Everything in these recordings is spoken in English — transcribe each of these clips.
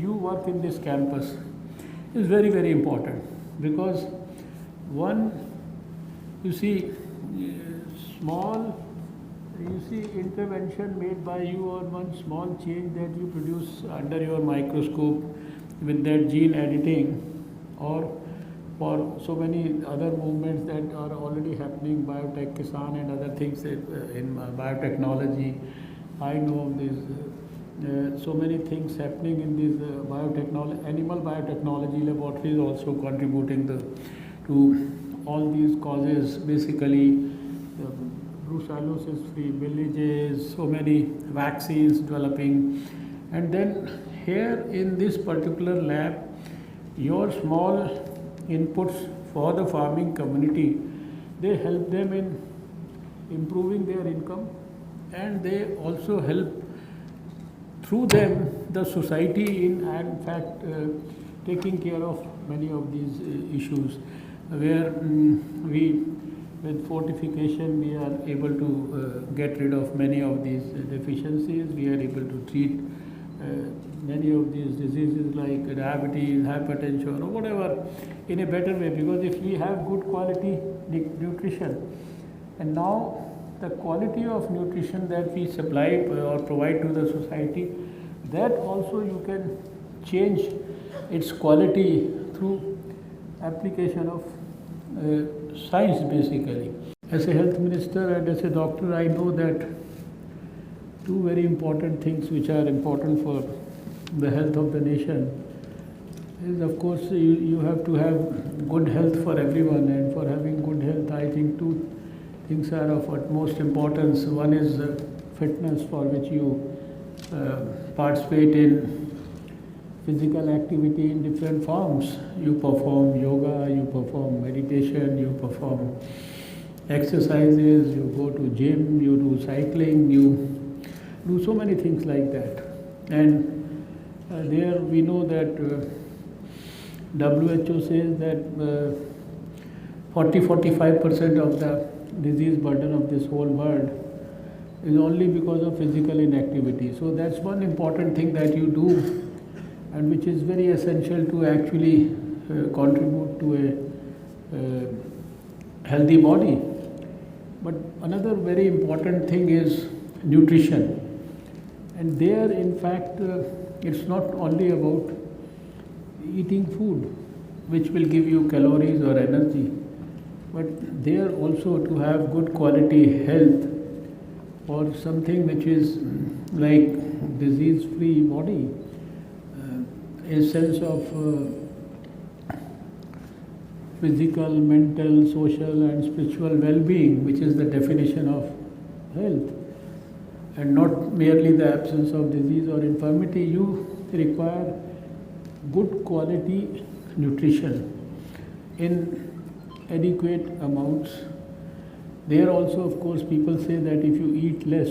you work in this campus is very, very important, because one, you see, small, you see intervention made by you, or one small change that you produce under your microscope with that gene editing, or for so many other movements that are already happening, Biotech Kisan and other things in biotechnology. I know of these so many things happening in these biotechnology, animal biotechnology laboratories also contributing to all these causes, basically brucellosis-free villages, so many vaccines developing. And then here in this particular lab, your small inputs for the farming community, they help them in improving their income, and they also help through them the society in fact taking care of many of these issues, where we with fortification we are able to get rid of many of these deficiencies. We are able to treat many of these diseases like diabetes, hypertension, or whatever in a better way, because if we have good quality nutrition, and now the quality of nutrition that we supply or provide to the society, that also you can change its quality through application of science, basically. As a health minister and as a doctor, I know that two very important things which are important for the health of the nation is, of course, you have to have good health for everyone, and for having good health, I think two things are of utmost importance. One is fitness, for which you participate in physical activity in different forms. You perform yoga, you perform meditation, you perform exercises, you go to gym, you do cycling, you do so many things like that. And there we know that WHO says that 40-45% of the disease burden of this whole world is only because of physical inactivity. So that's one important thing that you do, and which is very essential to actually contribute to a healthy body. But another very important thing is nutrition. And there, in fact, it's not only about eating food which will give you calories or energy, but there also to have good quality health, or something which is like disease-free body, a sense of physical, mental, social and spiritual well-being, which is the definition of health, and not merely the absence of disease or infirmity. You require good quality nutrition in adequate amounts. There also, of course, people say that if you eat less,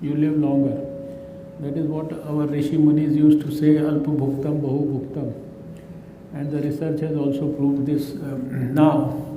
you live longer. That is what our Rishi Munis used to say, Alpa Bhuktam Bahu Bhuktam. And the research has also proved this now.